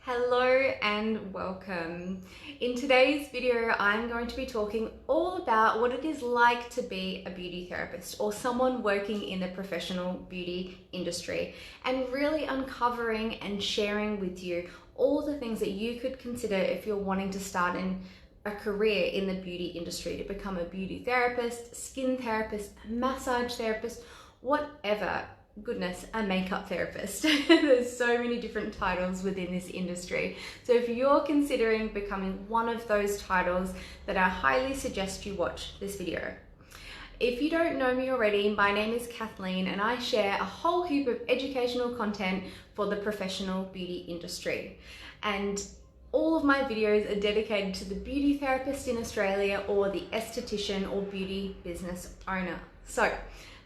Hello and welcome. In today's video, I'm going to be talking all about what it is like to be a beauty therapist or someone working in the professional beauty industry, and really uncovering and sharing with you all the things that you could consider if you're wanting to start in a career in the beauty industry, to become a beauty therapist, skin therapist, massage therapist, whatever. Goodness, a makeup therapist. There's so many different titles within this industry. So if you're considering becoming one of those titles, then I highly suggest you watch this video. If you don't know me already, my name is Kathleen and I share a whole heap of educational content for the professional beauty industry. And all of my videos are dedicated to the beauty therapist in Australia or the esthetician or beauty business owner. So,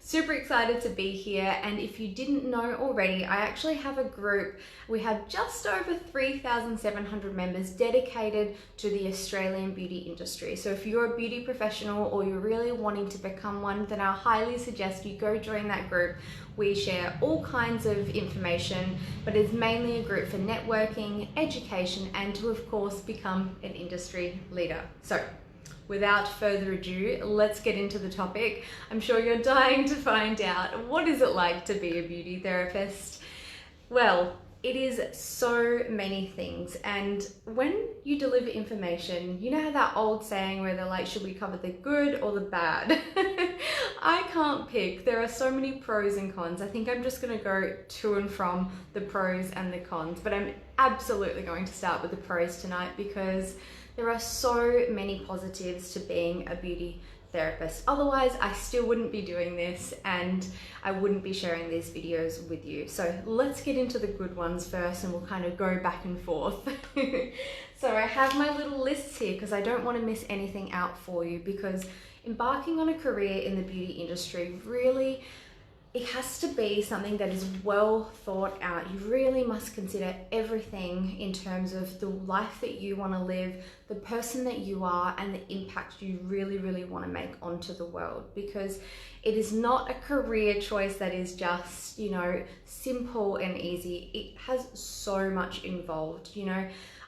super excited to be here, and if you didn't know already, I actually have a group. We have just over 3,700 members dedicated to the Australian beauty industry. So if you're a beauty professional or you're really wanting to become one, then I highly suggest you go join that group. We share all kinds of information, but it's mainly a group for networking, education, and to, of course, become an industry leader. So, without further ado, let's get into the topic. I'm sure you're dying to find out, what is it like to be a beauty therapist? Well, it is so many things, and when you deliver information, you know how that old saying where they're like, should we cover the good or the bad? I can't pick. There are so many pros and cons. I think I'm just going to go to and from the pros and the cons, but I'm absolutely going to start with the pros tonight because there are so many positives to being a beauty therapist. Otherwise, I still wouldn't be doing this and I wouldn't be sharing these videos with you. So let's get into the good ones first and we'll kind of go back and forth. So I have my little lists here because I don't want to miss anything out for you, because embarking on a career in the beauty industry really, it has to be something that is well thought out. You really must consider everything in terms of the life that you want to live, the person that you are, and the impact you really want to make onto the world, because it is not a career choice that is just, simple and easy. It has so much involved,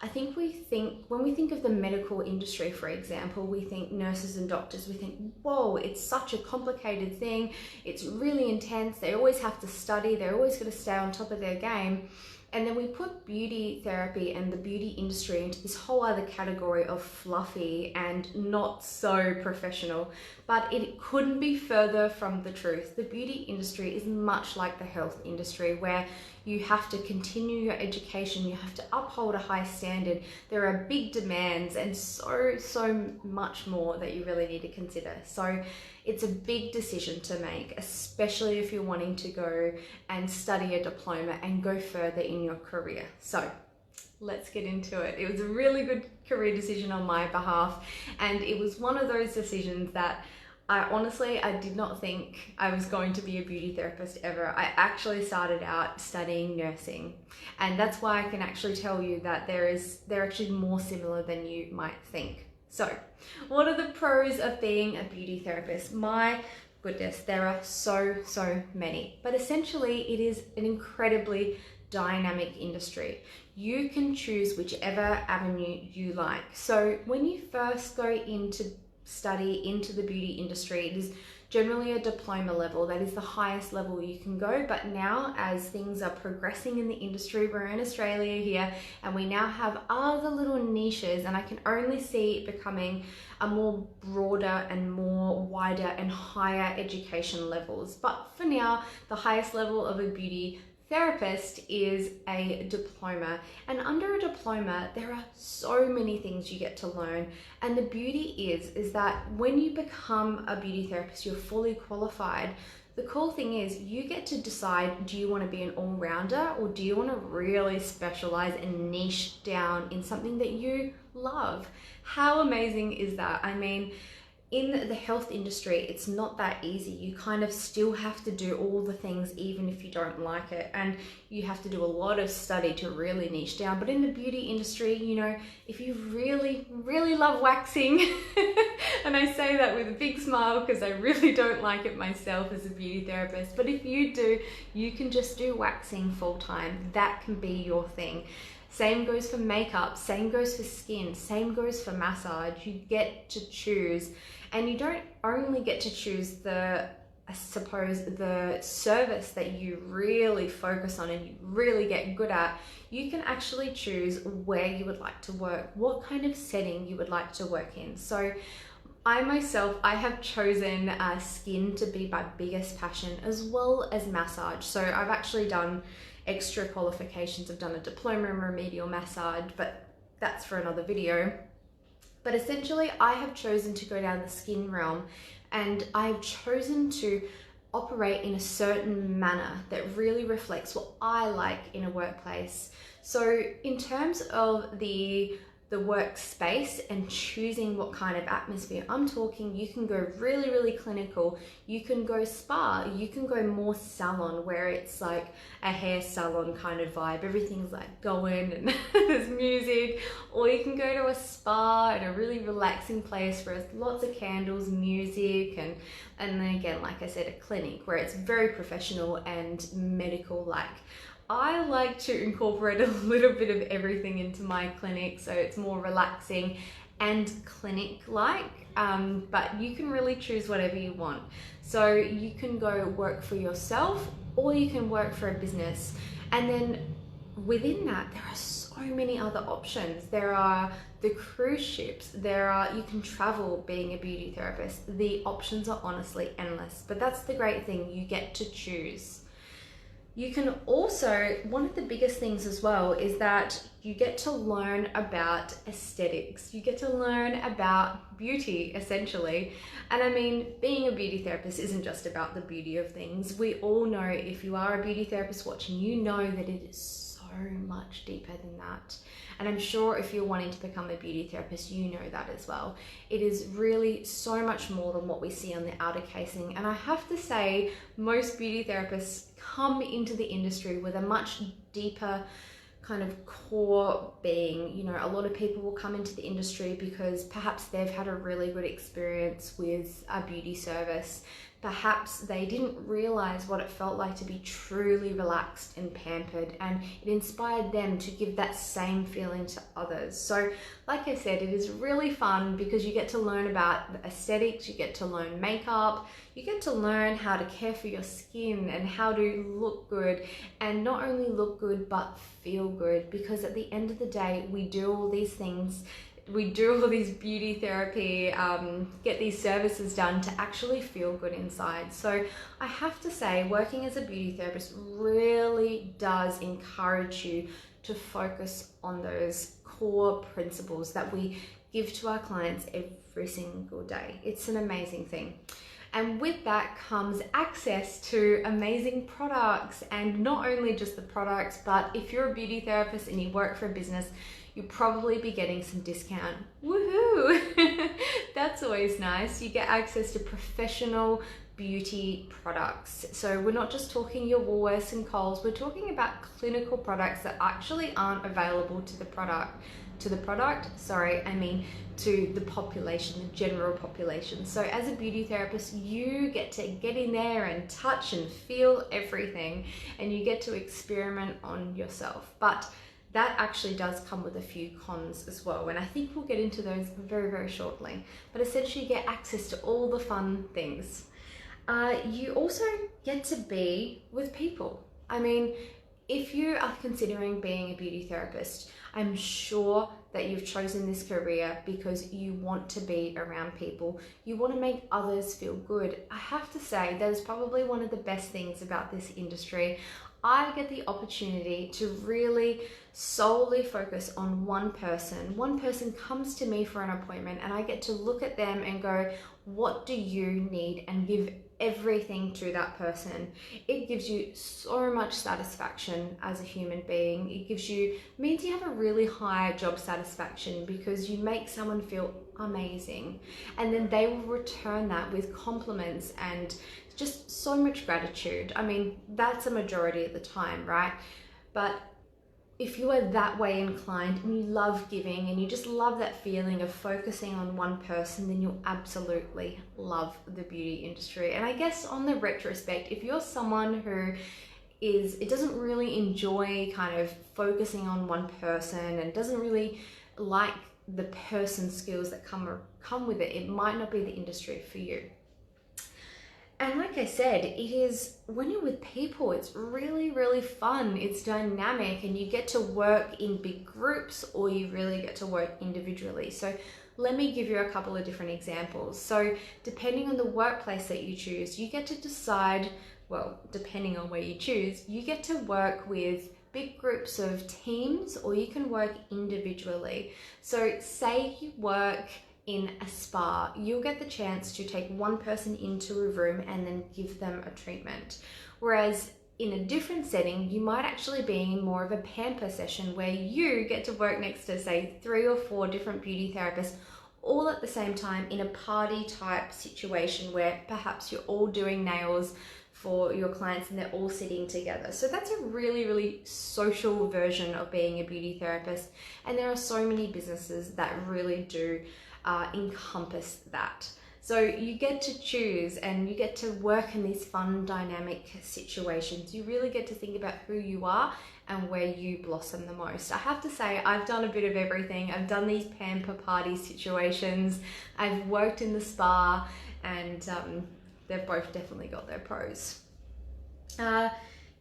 I think when we think of the medical industry, for example, we think nurses and doctors, we think, whoa, it's such a complicated thing. It's really intense. They always have to study. They're always going to stay on top of their game. And then we put beauty therapy and the beauty industry into this whole other category of fluffy and not so professional. But it couldn't be further from the truth. The beauty industry is much like the health industry, where you have to continue your education, you have to uphold a high standard. There are big demands and so much more that you really need to consider. So it's a big decision to make, especially if you're wanting to go and study a diploma and go further in your career. So let's get into it. It was a really good career decision on my behalf, and it was one of those decisions that I did not think I was going to be a beauty therapist ever. I actually started out studying nursing, and that's why I can actually tell you that they're actually more similar than you might think. So, what are the pros of being a beauty therapist? My goodness, there are so many. But essentially, it is an incredibly dynamic industry. You can choose whichever avenue you like. So, when you first go into study into the beauty industry, it is generally a diploma level. That is the highest level you can go. But now, as things are progressing in the industry, we're in Australia here, and we now have other little niches, and I can only see it becoming a more broader and more wider and higher education levels. But for now, the highest level of a beauty therapist is a diploma, and under a diploma there are so many things you get to learn. And the beauty is that when you become a beauty therapist, you're fully qualified. The cool thing is you get to decide, do you want to be an all-rounder, or do you want to really specialize and niche down in something that you love? How amazing is that? I mean, in the health industry, it's not that easy. You kind of still have to do all the things even if you don't like it, and you have to do a lot of study to really niche down. But in the beauty industry, if you really love waxing, and I say that with a big smile because I really don't like it myself as a beauty therapist, but if you do, you can just do waxing full time. That can be your thing. Same goes for makeup, same goes for skin, same goes for massage. You get to choose, and you don't only get to choose I suppose the service that you really focus on and you really get good at. You can actually choose where you would like to work, what kind of setting you would like to work in. So I myself, I have chosen skin to be my biggest passion, as well as massage. So I've actually done extra qualifications. I've done a diploma in remedial massage, but that's for another video. But essentially, I have chosen to go down the skin realm, and I've chosen to operate in a certain manner that really reflects what I like in a workplace. So in terms of the workspace and choosing what kind of atmosphere, I'm talking you can go really, really clinical, you can go spa, you can go more salon where it's like a hair salon kind of vibe, everything's like going and there's music, or you can go to a spa and a really relaxing place where there's lots of candles, music, and then again, like I said, a clinic where it's very professional and medical like. I like to incorporate a little bit of everything into my clinic, so it's more relaxing and clinic-like, but you can really choose whatever you want. So you can go work for yourself, or you can work for a business. And then within that, there are so many other options. There are the cruise ships, you can travel being a beauty therapist. The options are honestly endless, but that's the great thing, you get to choose. You can also, one of the biggest things as well is that you get to learn about aesthetics. You get to learn about beauty, essentially. And I mean, being a beauty therapist isn't just about the beauty of things. We all know, if you are a beauty therapist watching, you know that it is so much deeper than that. And I'm sure if you're wanting to become a beauty therapist, you know that as well. It is really so much more than what we see on the outer casing. And I have to say, most beauty therapists come into the industry with a much deeper kind of core being. You know, a lot of people will come into the industry because perhaps they've had a really good experience with a beauty service. Perhaps they didn't realize what it felt like to be truly relaxed and pampered, and it inspired them to give that same feeling to others. So like I said, it is really fun because you get to learn about the aesthetics, you get to learn makeup, you get to learn how to care for your skin and how to look good, and not only look good but feel good, because at the end of the day, we do all these things. We do all these beauty therapy, get these services done to actually feel good inside. So I have to say, working as a beauty therapist really does encourage you to focus on those core principles that we give to our clients every single day. It's an amazing thing. And with that comes access to amazing products, and not only just the products, but if you're a beauty therapist and you work for a business, you'll probably be getting some discount. Woohoo! That's always nice. You get access to professional beauty products. So we're not just talking your Woolworths and Coles, we're talking about clinical products that actually aren't available to the population, the general population. So as a beauty therapist, you get to get in there and touch and feel everything, and you get to experiment on yourself. But that actually does come with a few cons as well, and I think we'll get into those very, very shortly. But essentially, you get access to all the fun things. You also get to be with people. I mean, if you are considering being a beauty therapist, I'm sure that you've chosen this career because you want to be around people. You want to make others feel good. I have to say, that is probably one of the best things about this industry. I get the opportunity to really solely focus on one person. One person comes to me for an appointment, and I get to look at them and go, what do you need? And give everything to that person. It gives you so much satisfaction as a human being. It means you have a really high job satisfaction because you make someone feel amazing, and then they will return that with compliments and just so much gratitude. I mean, that's a majority of the time, right? But if you are that way inclined and you love giving and you just love that feeling of focusing on one person, then you'll absolutely love the beauty industry. And I guess on the retrospect, if you're someone who it doesn't really enjoy kind of focusing on one person and doesn't really like the person skills that come with it, it might not be the industry for you. And like I said, it is, when you're with people, it's really, really fun. It's dynamic and you get to work in big groups or you really get to work individually. So let me give you a couple of different examples. So depending on the workplace that you choose, you get to decide, well, depending on where you choose, you get to work with big groups of teams or you can work individually. So say you work in a spa, you'll get the chance to take one person into a room and then give them a treatment. Whereas in a different setting, you might actually be in more of a pamper session where you get to work next to, say, 3 or 4 different beauty therapists all at the same time in a party type situation where perhaps you're all doing nails for your clients and they're all sitting together. So that's a really, really social version of being a beauty therapist. And there are so many businesses that really do encompass that. So you get to choose and you get to work in these fun, dynamic situations. You really get to think about who you are and where you blossom the most. I have to say, I've done a bit of everything. I've done these pamper party situations. I've worked in the spa, and they've both definitely got their pros.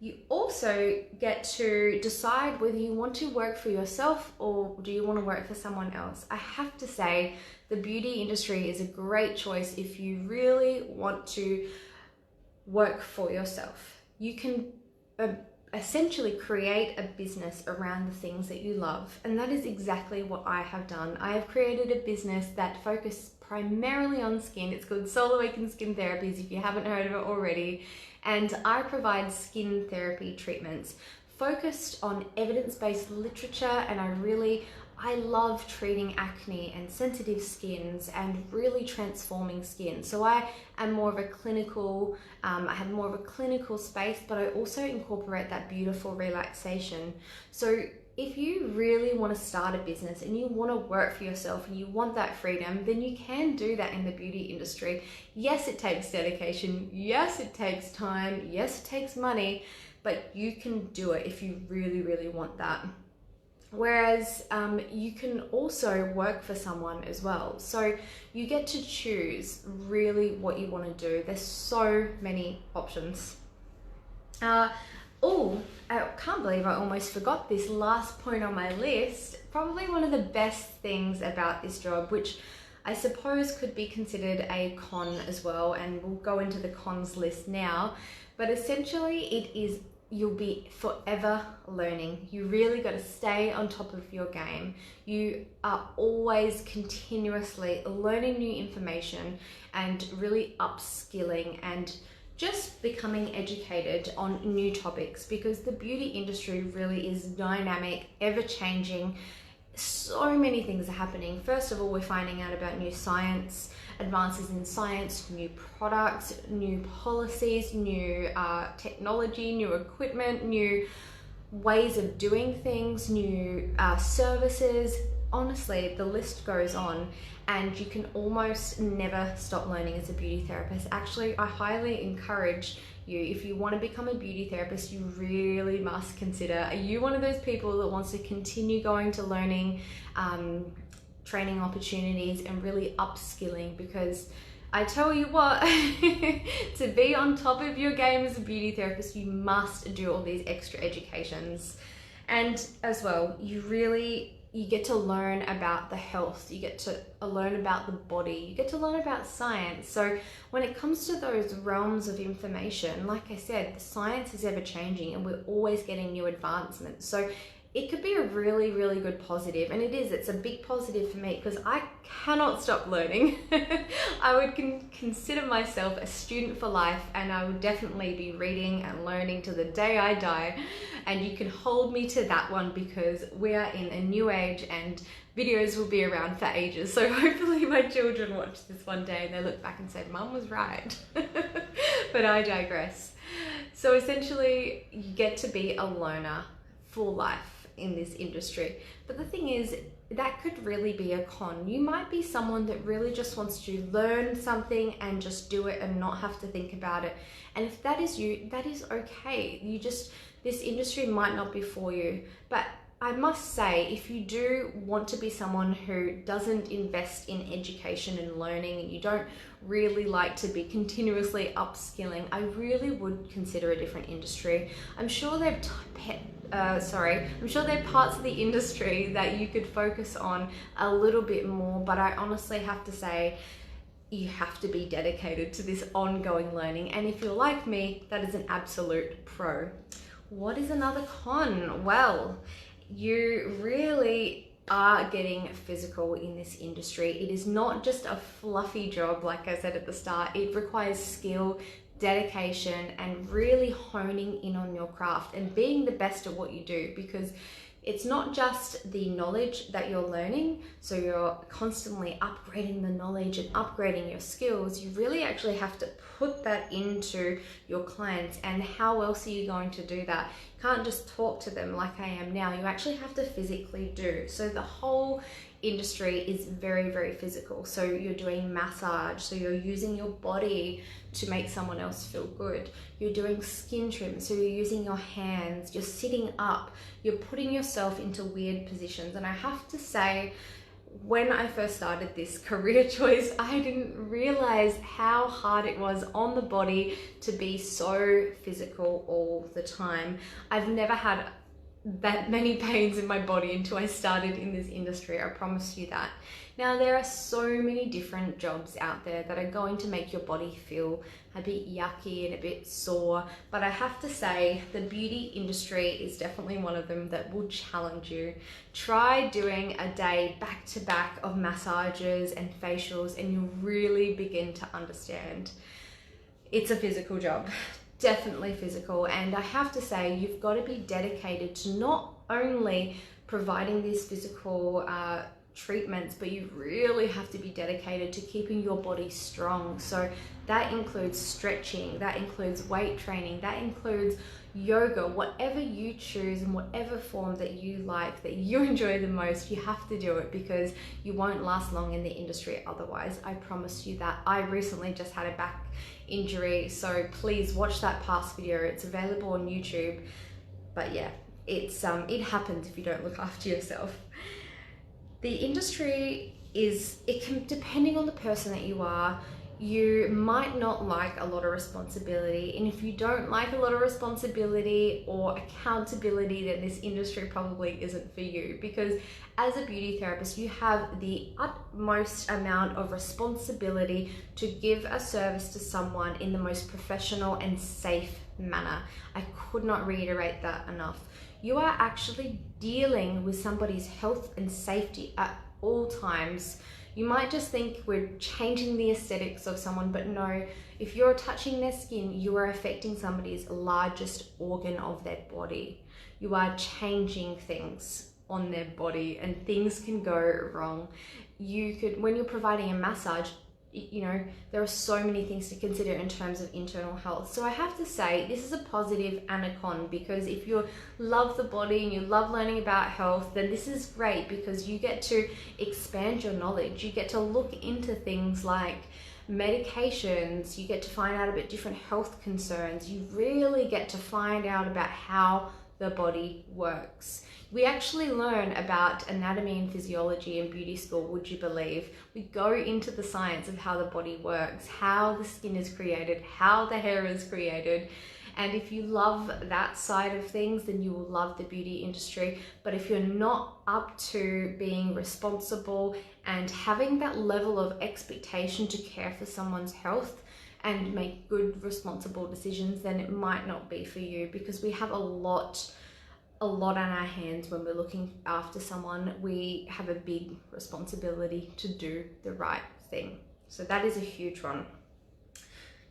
You also get to decide whether you want to work for yourself or do you want to work for someone else. I have to say, the beauty industry is a great choice if you really want to work for yourself. You can essentially create a business around the things that you love, and that is exactly what I have done. I have created a business that focuses primarily on skin. It's called Soul Awaken Skin Therapies, if you haven't heard of it already. And I provide skin therapy treatments focused on evidence-based literature, and I love treating acne and sensitive skins and really transforming skin. So I am more of a clinical, I have more of a clinical space, but I also incorporate that beautiful relaxation. So if you really want to start a business and you want to work for yourself and you want that freedom, then you can do that in the beauty industry. Yes, it takes dedication. Yes, it takes time. Yes, it takes money, but you can do it if you really, really want that. Whereas you can also work for someone as well. So you get to choose really what you want to do. There's so many options. Oh, I can't believe I almost forgot this last point on my list. Probably one of the best things about this job, which I suppose could be considered a con as well, and we'll go into the cons list now. But essentially it is, you'll be forever learning. You really got to stay on top of your game. You are always continuously learning new information and really upskilling and just becoming educated on new topics, because the beauty industry really is dynamic, ever-changing. So many things are happening. First of all, we're finding out about new science, advances in science, new products, new policies, new technology, new equipment, new ways of doing things, new services. Honestly, the list goes on, and you can almost never stop learning as a beauty therapist. Actually, I highly encourage you, if you want to become a beauty therapist, you really must consider, are you one of those people that wants to continue going to learning, training opportunities and really upskilling? Because I tell you what, to be on top of your game as a beauty therapist, you must do all these extra educations. And as well, you get to learn about the health, you get to learn about the body, you get to learn about science. So when it comes to those realms of information, like I said, the science is ever changing and we're always getting new advancements. So it could be a really, really good positive, and it's a big positive for me because I cannot stop learning. I would consider myself a student for life, and I would definitely be reading and learning to the day I die. And you can hold me to that one, because we are in a new age and videos will be around for ages. So hopefully my children watch this one day and they look back and say, Mum was right. But I digress. So essentially you get to be a learner for life. in this industry. But the thing is, that could really be a con. You might be someone that really just wants to learn something and just do it and not have to think about it. And if that is you, that is okay. This industry might not be for you. But I must say, if you do want to be someone who doesn't invest in education and learning, and you don't really like to be continuously upskilling, I really would consider a different industry. I'm sure there are parts of the industry that you could focus on a little bit more, but I honestly have to say, you have to be dedicated to this ongoing learning. And if you're like me, that is an absolute pro. What is another con? Well, you really are getting physical in this industry. It is not just a fluffy job, like I said at the start. It requires skill, dedication, and really honing in on your craft and being the best at what you do, because it's not just the knowledge that you're learning, so you're constantly upgrading the knowledge and upgrading your skills. You really actually have to put that into your clients. And how else are you going to do that? You can't just talk to them like I am now. You actually have to physically do. So the whole industry is very, very physical. So you're doing massage, so you're using your body to make someone else feel good. You're doing skin trim, so you're using your hands, you're sitting up, you're putting yourself into weird positions. And I have to say, when I first started this career choice, I didn't realize how hard it was on the body to be so physical all the time. I've never had that many pains in my body until I started in this industry, I promise you that. Now, there are so many different jobs out there that are going to make your body feel a bit yucky and a bit sore, but I have to say the beauty industry is definitely one of them that will challenge you. Try doing a day back to back of massages and facials and you'll really begin to understand. It's a physical job. Definitely physical, and I have to say, you've got to be dedicated to not only providing these physical treatments, but you really have to be dedicated to keeping your body strong. So that includes stretching, that includes weight training, that includes yoga, whatever you choose and whatever form that you like, that you enjoy the most, you have to do it, because you won't last long in the industry otherwise. I promise you that. I recently just had a back injury, so please watch that past video. It's available on YouTube. But yeah, it happens if you don't look after yourself. The industry depending on the person that you are, you might not like a lot of responsibility. And if you don't like a lot of responsibility or accountability, then this industry probably isn't for you, because as a beauty therapist, you have the utmost amount of responsibility to give a service to someone in the most professional and safe manner. I could not reiterate that enough. You are actually dealing with somebody's health and safety at all times. You might just think we're changing the aesthetics of someone, but no, if you're touching their skin, you are affecting somebody's largest organ of their body. You are changing things on their body and things can go wrong. When you're providing a massage, there are so many things to consider in terms of internal health. So I have to say, this is a positive and a con, because if you love the body and you love learning about health, then this is great, because you get to expand your knowledge. You get to look into things like medications, you get to find out about different health concerns. You really get to find out about how the body works. We actually learn about anatomy and physiology in beauty school, would you believe? We go into the science of how the body works, how the skin is created, how the hair is created. And if you love that side of things, then you will love the beauty industry. But if you're not up to being responsible and having that level of expectation to care for someone's health and make good, responsible decisions, then it might not be for you, because we have a lot on our hands when we're looking after someone. We have a big responsibility to do the right thing. So that is a huge one.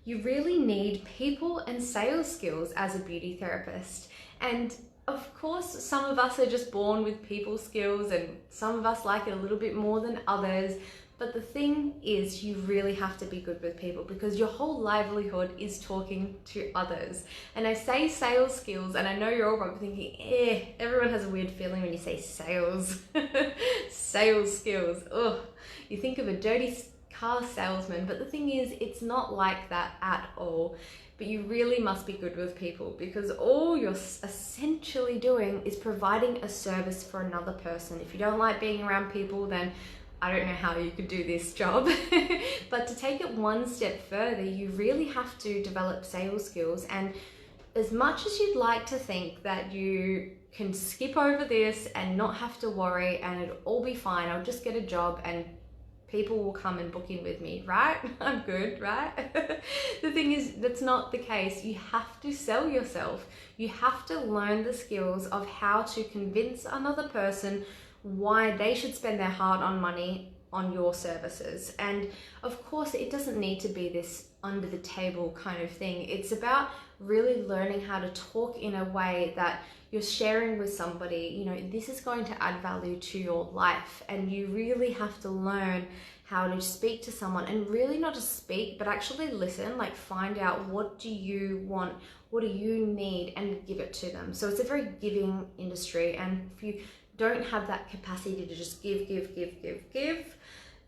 You really need people and sales skills as a beauty therapist. And of course, some of us are just born with people skills and some of us like it a little bit more than others. But the thing is, you really have to be good with people because your whole livelihood is talking to others. And I say sales skills, and I know you're all probably thinking, everyone has a weird feeling when you say sales. Sales skills, ugh. You think of a dirty car salesman, but the thing is, it's not like that at all. But you really must be good with people because all you're essentially doing is providing a service for another person. If you don't like being around people, then I don't know how you could do this job. But to take it one step further, you really have to develop sales skills. And as much as you'd like to think that you can skip over this and not have to worry and it'll all be fine, I'll just get a job and people will come and book in with me, right? I'm good, right? The thing is, that's not the case. You have to sell yourself. You have to learn the skills of how to convince another person why they should spend their hard-earned money on your services. And of course, it doesn't need to be this under the table kind of thing. It's about really learning how to talk in a way that you're sharing with somebody, you know, this is going to add value to your life. And you really have to learn how to speak to someone, and really not just speak, but actually listen, like find out, what do you want? What do you need? And give it to them. So it's a very giving industry. And if you don't have that capacity to just give,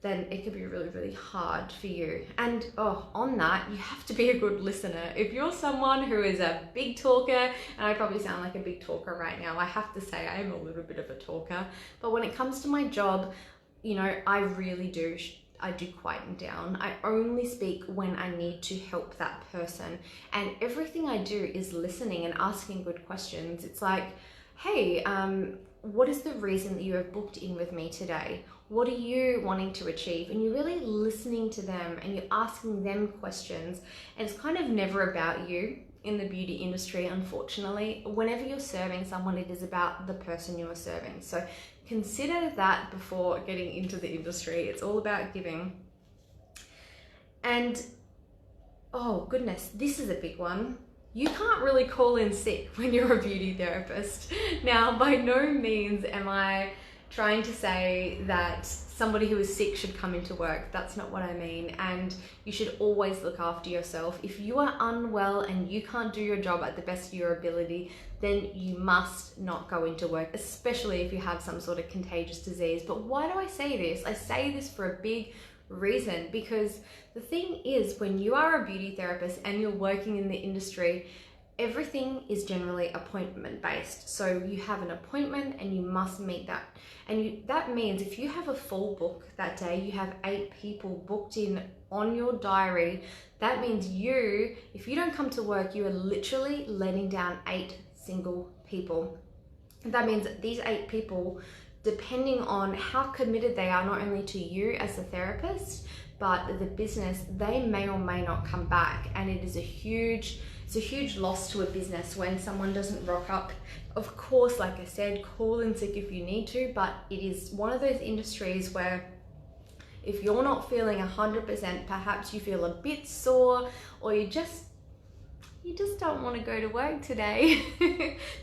then it could be really, really hard for you. And on that, you have to be a good listener. If you're someone who is a big talker, and I probably sound like a big talker right now, I have to say I am a little bit of a talker, but when it comes to my job, you know, I really do. I do quieten down. I only speak when I need to help that person. And everything I do is listening and asking good questions. It's like, hey, what is the reason that you have booked in with me today? What are you wanting to achieve? And you're really listening to them and you're asking them questions. And it's kind of never about you in the beauty industry, unfortunately. Whenever you're serving someone, it is about the person you are serving. So consider that before getting into the industry. It's all about giving. And oh goodness, this is a big one. You can't really call in sick when you're a beauty therapist. Now, by no means am I trying to say that somebody who is sick should come into work. That's not what I mean. And you should always look after yourself. If you are unwell and you can't do your job at the best of your ability, then you must not go into work, especially if you have some sort of contagious disease. But why do I say this? I say this for a big reason, because the thing is, when you are a beauty therapist and you're working in the industry, everything is generally appointment based. So you have an appointment and you must meet that. And that means if you have a full book that day, you have 8 people booked in on your diary. That means if you don't come to work, you are literally letting down 8 single people. That means that these 8 people, depending on how committed they are, not only to you as a therapist, but the business, they may or may not come back. And it's a huge loss to a business when someone doesn't rock up. Of course, like I said, call in sick if you need to, but it is one of those industries where if you're not feeling 100%, perhaps you feel a bit sore, or you just don't want to go to work today,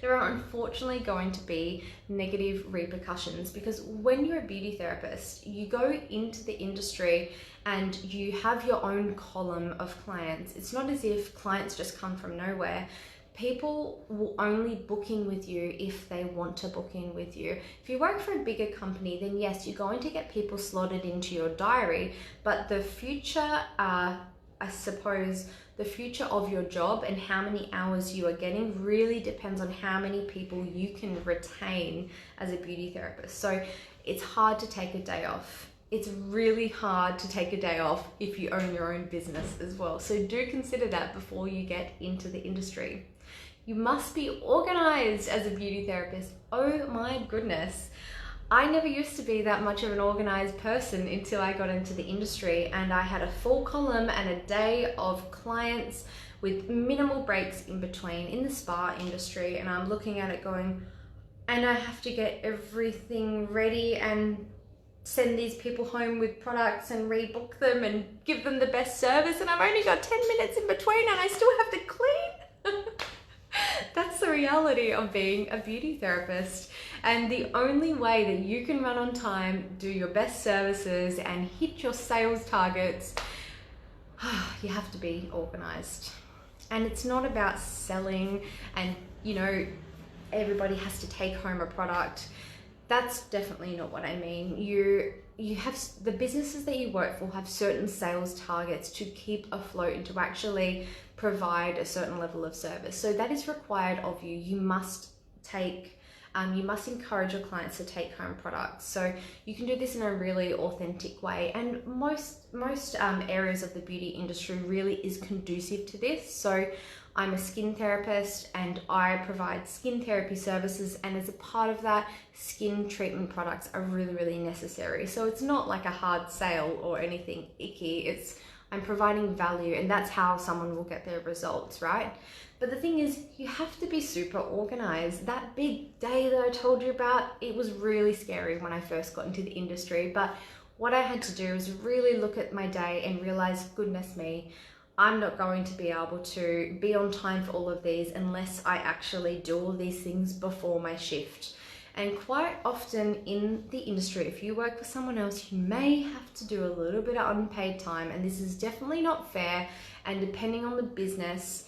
there are unfortunately going to be negative repercussions, because when you're a beauty therapist, you go into the industry and you have your own column of clients. It's not as if clients just come from nowhere. People will only book in with you if they want to book in with you. If you work for a bigger company, then yes, you're going to get people slotted into your diary, but the future, I suppose, the future of your job and how many hours you are getting really depends on how many people you can retain as a beauty therapist. So it's hard to take a day off. It's really hard to take a day off if you own your own business as well. So do consider that before you get into the industry. You must be organized as a beauty therapist. Oh my goodness. I never used to be that much of an organized person until I got into the industry, and I had a full column and a day of clients with minimal breaks in between in the spa industry. And I'm looking at it going, and I have to get everything ready and send these people home with products and rebook them and give them the best service, and I've only got 10 minutes in between and I still have to clean. That's the reality of being a beauty therapist. And the only way that you can run on time, do your best services, and hit your sales targets, you have to be organized. And it's not about selling and, everybody has to take home a product. That's definitely not what I mean. You have the businesses that you work for have certain sales targets to keep afloat and to actually provide a certain level of service. So that is required of you. You must encourage your clients to take home products. So you can do this in a really authentic way. And most areas of the beauty industry really is conducive to this. So I'm a skin therapist and I provide skin therapy services, and as a part of that, skin treatment products are really, really necessary. So it's not like a hard sale or anything icky. I'm providing value, and that's how someone will get their results, right? But the thing is, you have to be super organized. That big day that I told you about, it was really scary when I first got into the industry. But what I had to do is really look at my day and realize, goodness me, I'm not going to be able to be on time for all of these unless I actually do all these things before my shift. And quite often in the industry, if you work for someone else, you may have to do a little bit of unpaid time, and this is definitely not fair. And depending on the business,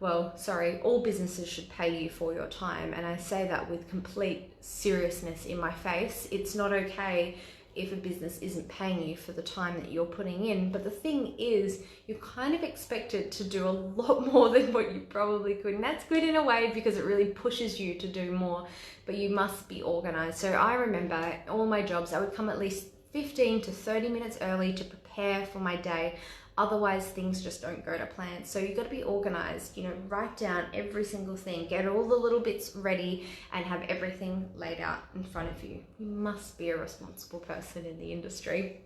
all businesses should pay you for your time. And I say that with complete seriousness in my face. It's not okay if a business isn't paying you for the time that you're putting in. But the thing is, you're kind of expected to do a lot more than what you probably could. And that's good in a way because it really pushes you to do more, but you must be organized. So I remember all my jobs, I would come at least 15 to 30 minutes early to prepare for my day. Otherwise, things just don't go to plan. So you've got to be organized, write down every single thing, get all the little bits ready, and have everything laid out in front of you. You must be a responsible person in the industry.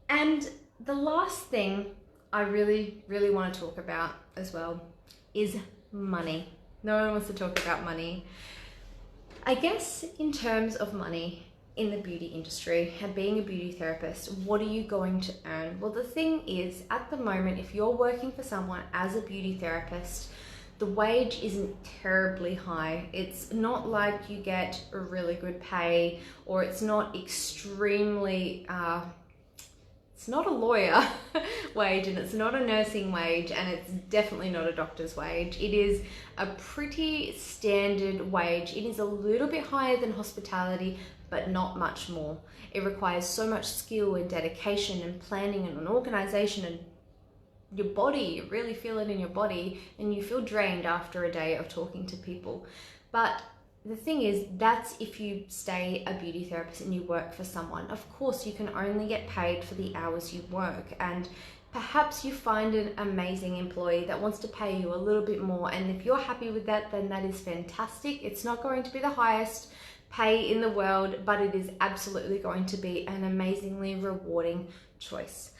And the last thing I really, really want to talk about as well is money. No one wants to talk about money. I guess in terms of money, in the beauty industry and being a beauty therapist, what are you going to earn? Well, the thing is, at the moment, if you're working for someone as a beauty therapist, the wage isn't terribly high. It's not like you get a really good pay, or it's not extremely, it's not a lawyer wage, and it's not a nursing wage, and it's definitely not a doctor's wage. It is a pretty standard wage. It is a little bit higher than hospitality, but not much more. It requires so much skill and dedication and planning and an organization, and your body, you really feel it in your body, and you feel drained after a day of talking to people. But the thing is, that's if you stay a beauty therapist and you work for someone. Of course, you can only get paid for the hours you work, and perhaps you find an amazing employee that wants to pay you a little bit more, and if you're happy with that, then that is fantastic. It's not going to be the highest pay in the world, but it is absolutely going to be an amazingly rewarding choice.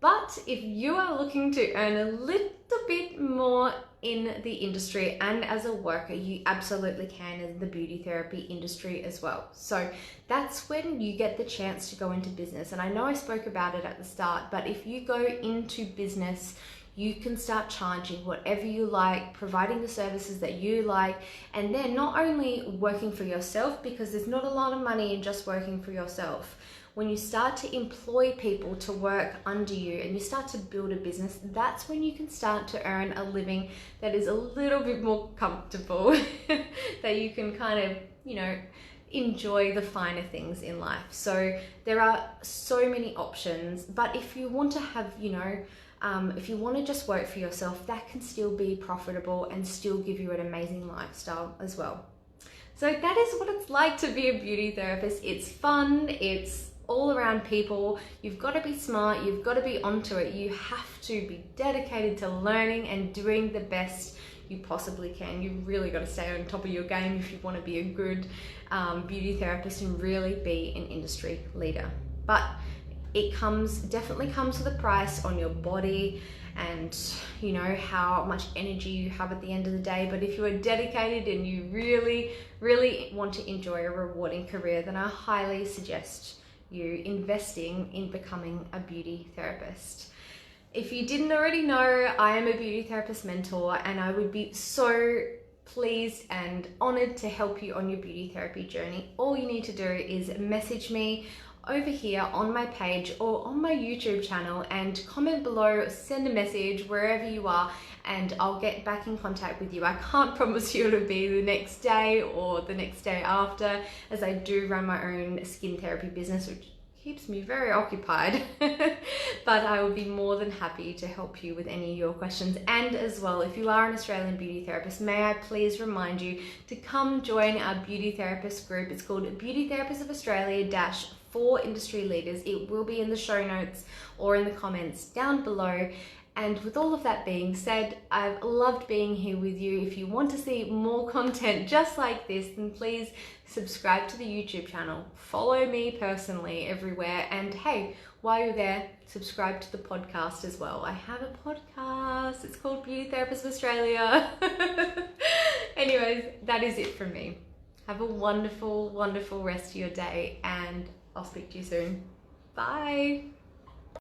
But if you are looking to earn a little bit more in the industry and as a worker, you absolutely can in the beauty therapy industry as well. So that's when you get the chance to go into business. And I know I spoke about it at the start, but if you go into business, you can start charging whatever you like, providing the services that you like, and then not only working for yourself, because there's not a lot of money in just working for yourself. When you start to employ people to work under you and you start to build a business, that's when you can start to earn a living that is a little bit more comfortable, that you can kind of, enjoy the finer things in life. So there are so many options, but if you want to have, if you want to just work for yourself, that can still be profitable and still give you an amazing lifestyle as well. So that is what it's like to be a beauty therapist. It's fun, it's all around people. You've got to be smart, you've got to be onto it. You have to be dedicated to learning and doing the best you possibly can. You really got to stay on top of your game if you want to be a good beauty therapist and really be an industry leader. But it definitely comes with a price on your body and how much energy you have at the end of the day. But if you are dedicated and you really, really want to enjoy a rewarding career, then I highly suggest you investing in becoming a beauty therapist. If you didn't already know, I am a beauty therapist mentor, and I would be so pleased and honored to help you on your beauty therapy journey. All you need to do is message me over here on my page or on my YouTube channel and comment below, send a message wherever you are, and I'll get back in contact with you. I can't promise you it'll be the next day or the next day after, as I do run my own skin therapy business, which keeps me very occupied. But I will be more than happy to help you with any of your questions. And as well, if you are an Australian beauty therapist, may I please remind you to come join our beauty therapist group. It's called Beauty Therapists of Australia for Industry Leaders. It will be in the show notes or in the comments down below. And with all of that being said, I've loved being here with you. If you want to see more content just like this, then please subscribe to the YouTube channel. Follow me personally everywhere. And hey, while you're there, subscribe to the podcast as well. I have a podcast. It's called Beauty Therapists of Australia. Anyways, that is it from me. Have a wonderful, wonderful rest of your day, and I'll speak to you soon. Bye.